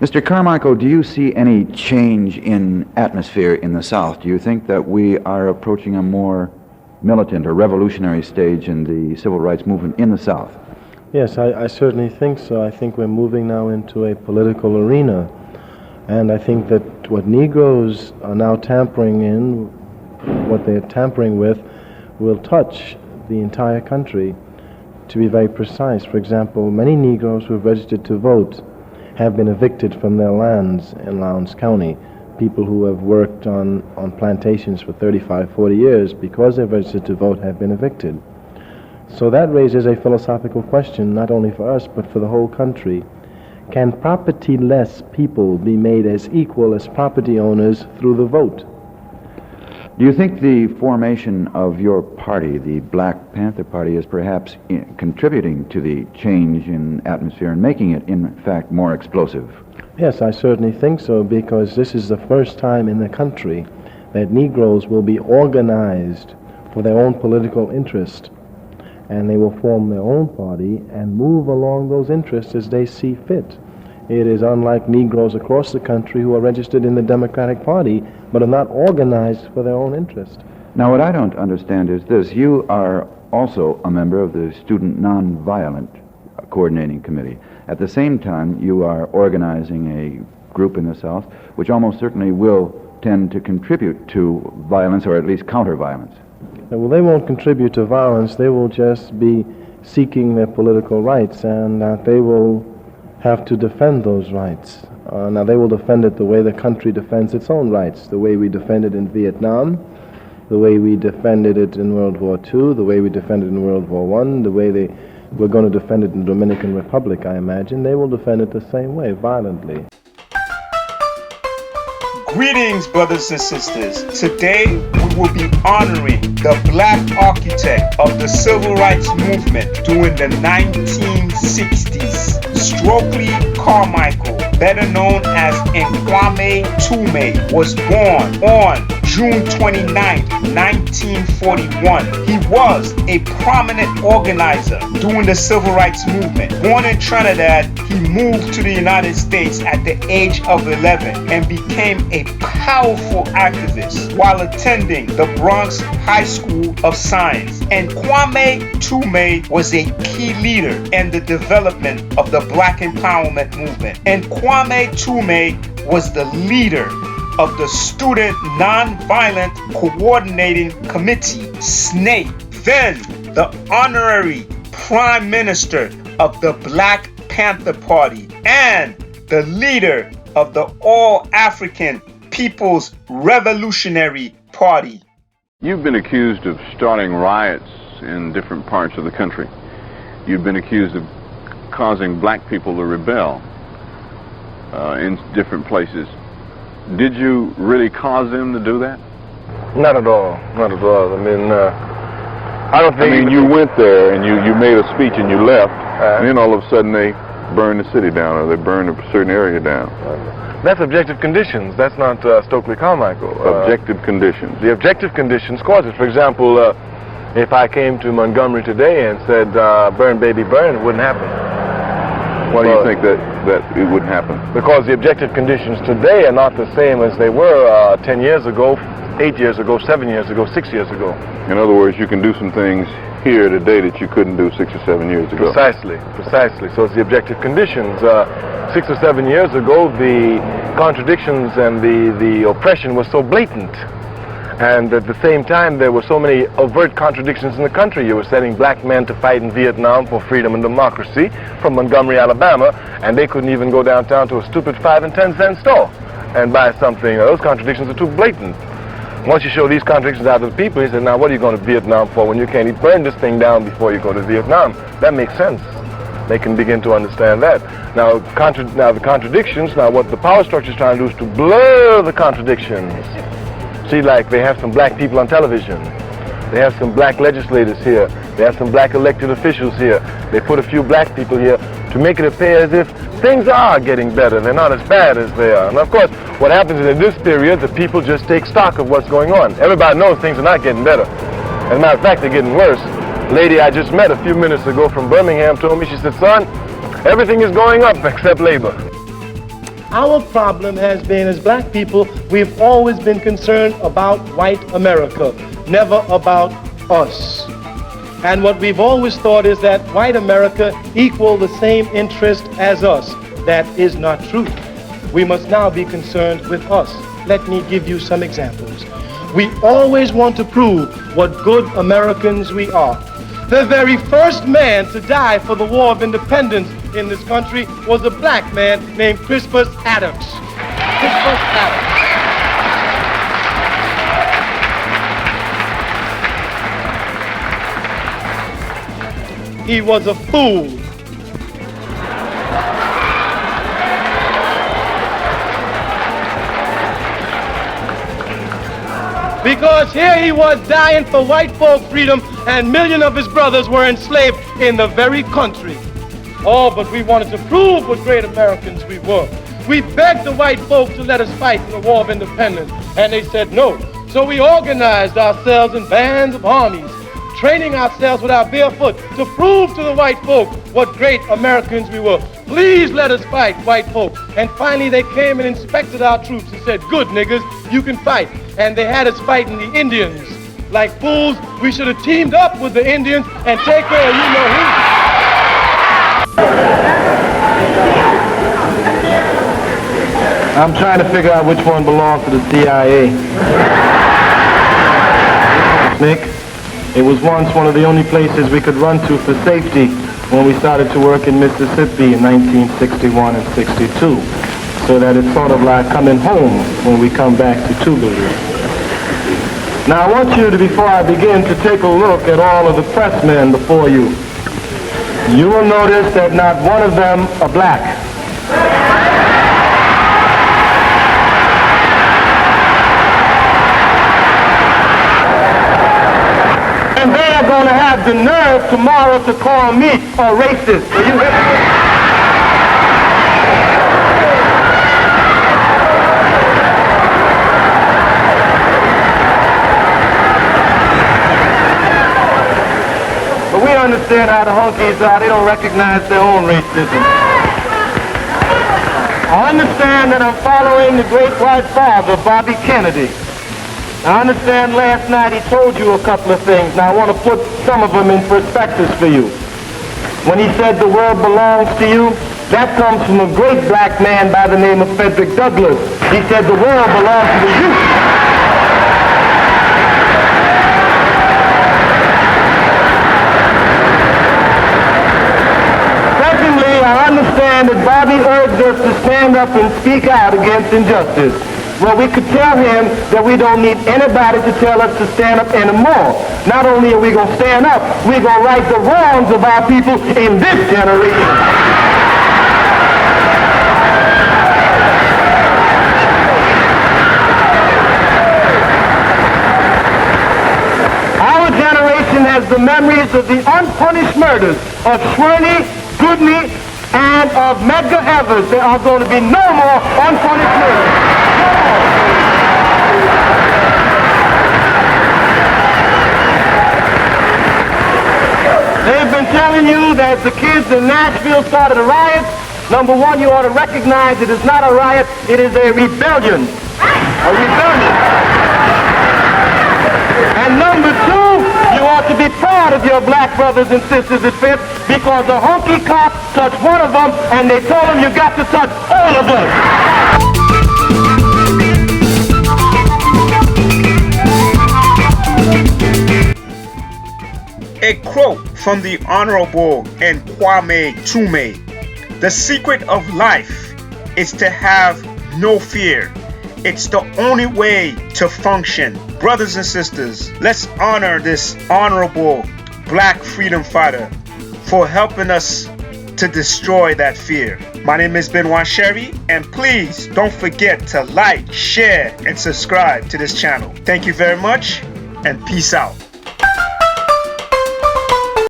Mr. Carmichael, do you see any change in atmosphere in the South? Do you think that we are approaching a more militant or revolutionary stage in the civil rights movement in the South? Yes, I certainly think so. I think we're moving now into a political arena. And I think that what Negroes are now tampering in, what they're tampering with, will touch the entire country. To be very precise, for example, many Negroes who have registered to vote have been evicted from their lands in Lowndes County. People who have worked on plantations for 35, 40 years, because they've registered to vote, have been evicted. So that raises a philosophical question, not only for us, but for the whole country. Can property-less people be made as equal as property owners through the vote? Do you think the formation of your party, the Black Panther Party, is perhaps contributing to the change in atmosphere and making it, in fact, more explosive? Yes, I certainly think so, because this is the first time in the country that Negroes will be organized for their own political interest, and they will form their own party and move along those interests as they see fit. It is unlike Negroes across the country who are registered in the Democratic Party but are not organized for their own interest. Now, what I don't understand is this. You are also a member of the Student Nonviolent Coordinating Committee. At the same time, you are organizing a group in the South which almost certainly will tend to contribute to violence, or at least counter-violence. Well, they won't contribute to violence. They will just be seeking their political rights, and they will have to defend those rights. Now, they will defend it the way the country defends its own rights, the way we defended in Vietnam, the way we defended it in World War II, the way we defended it in World War I, the way we're going to defend it in the Dominican Republic, I imagine. They will defend it the same way, violently. Greetings, brothers and sisters. Today, we will be honoring the black architect of the civil rights movement during the 1960s, Stokely Carmichael, better known as Kwame Ture, was born on June 29, 1941. He was a prominent organizer during the civil rights movement. Born in Trinidad, he moved to the United States at the age of 11 and became a powerful activist while attending the Bronx High School of Science. And Kwame Ture was a key leader in the development of the Black Empowerment movement. And Kwame Ture was the leader of the Student Nonviolent Coordinating Committee, SNCC. Then the Honorary Prime Minister of the Black Panther Party and the leader of the All-African People's Revolutionary Party. You've been accused of starting riots in different parts of the country. You've been accused of causing black people to rebel in different places. Did you really cause them to do that? Not at all. Not at all. I mean, I don't think... I mean, you went there and you made a speech and you left, and then all of a sudden they burned the city down, or they burned a certain area down. That's objective conditions. That's not Stokely Carmichael. Objective conditions. The objective conditions cause it. For example, if I came to Montgomery today and said, burn, baby, burn, it wouldn't happen. Why do you think that it would happen? Because the objective conditions today are not the same as they were 10 years ago, 8 years ago, 7 years ago, 6 years ago. In other words, you can do some things here today that you couldn't do 6 or 7 years ago. Precisely, precisely. So it's the objective conditions. 6 or 7 years ago, the contradictions and the oppression was so blatant. And at the same time, there were so many overt contradictions in the country. You were sending black men to fight in Vietnam for freedom and democracy from Montgomery, Alabama, and they couldn't even go downtown to a stupid 5 and 10 cent store and buy something. Those contradictions are too blatant. Once you show these contradictions out to the people, he said, now what are you going to Vietnam for when you can't even burn this thing down before you go to Vietnam? That makes sense. They can begin to understand that. Now, the contradictions, now what the power structure is trying to do is to blur the contradictions. See, like they have some black people on television. They have some black legislators here. They have some black elected officials here. They put a few black people here to make it appear as if things are getting better. They're not as bad as they are. And of course, what happens is in this period, the people just take stock of what's going on. Everybody knows things are not getting better. As a matter of fact, they're getting worse. A lady I just met a few minutes ago from Birmingham told me, she said, son, everything is going up except labor. Our problem has been, as black people, we've always been concerned about white America, never about us. And what we've always thought is that white America equal the same interest as us. That is not true. We must now be concerned with us. Let me give you some examples. We always want to prove what good Americans we are. The very first man to die for the War of Independence in this country was a black man named Crispus Attucks. Crispus Attucks. He was a fool. Because here he was dying for white folk freedom, and millions of his brothers were enslaved in the very country. Oh, but we wanted to prove what great Americans we were. We begged the white folk to let us fight in the War of Independence, and they said no. So we organized ourselves in bands of armies, training ourselves with our bare foot to prove to the white folk what great Americans we were. Please let us fight, white folk. And finally they came and inspected our troops and said, good niggas, you can fight. And they had us fighting the Indians. Like fools, we should have teamed up with the Indians and take care of you know who. I'm trying to figure out which one belongs to the CIA. Nick, it was once one of the only places we could run to for safety when we started to work in Mississippi in 1961 and 62. So that it's sort of like coming home when we come back to Tuvalu. Now I want you to, before I begin, to take a look at all of the pressmen before you. You will notice that not one of them are black. And they are going to have the nerve tomorrow to call me a racist. Are you hear? Understand how the honkies are. They don't recognize their own racism. I understand that I'm following the great white father, Bobby Kennedy. I understand last night he told you a couple of things. Now I want to put some of them in perspective for you. When he said the world belongs to you, that comes from a great black man by the name of Frederick Douglass. He said the world belongs to the youth. I understand that Bobby urged us to stand up and speak out against injustice. Well, we could tell him that we don't need anybody to tell us to stand up anymore. Not only are we going to stand up, we're going to right the wrongs of our people in this generation. Our generation has the memories of the unpunished murders of Shwerney, Goodney, and of Medgar Evers. There are going to be no more unpunished murders. They've been telling you that the kids in Nashville started a riot. Number one, you ought to recognize it is not a riot, it is a rebellion. A rebellion. And number two, you ought to be proud of your black brothers and sisters at Fifth, because the honky cop touched one of them and they told him you got to touch all of us. A quote from the Honorable and Kwame Ture. The secret of life is to have no fear. It's the only way to function. Brothers and sisters, let's honor this honorable black freedom fighter for helping us to destroy that fear. My name is Benoit Sherry, and please don't forget to like, share, and subscribe to this channel. Thank you very much, and peace out.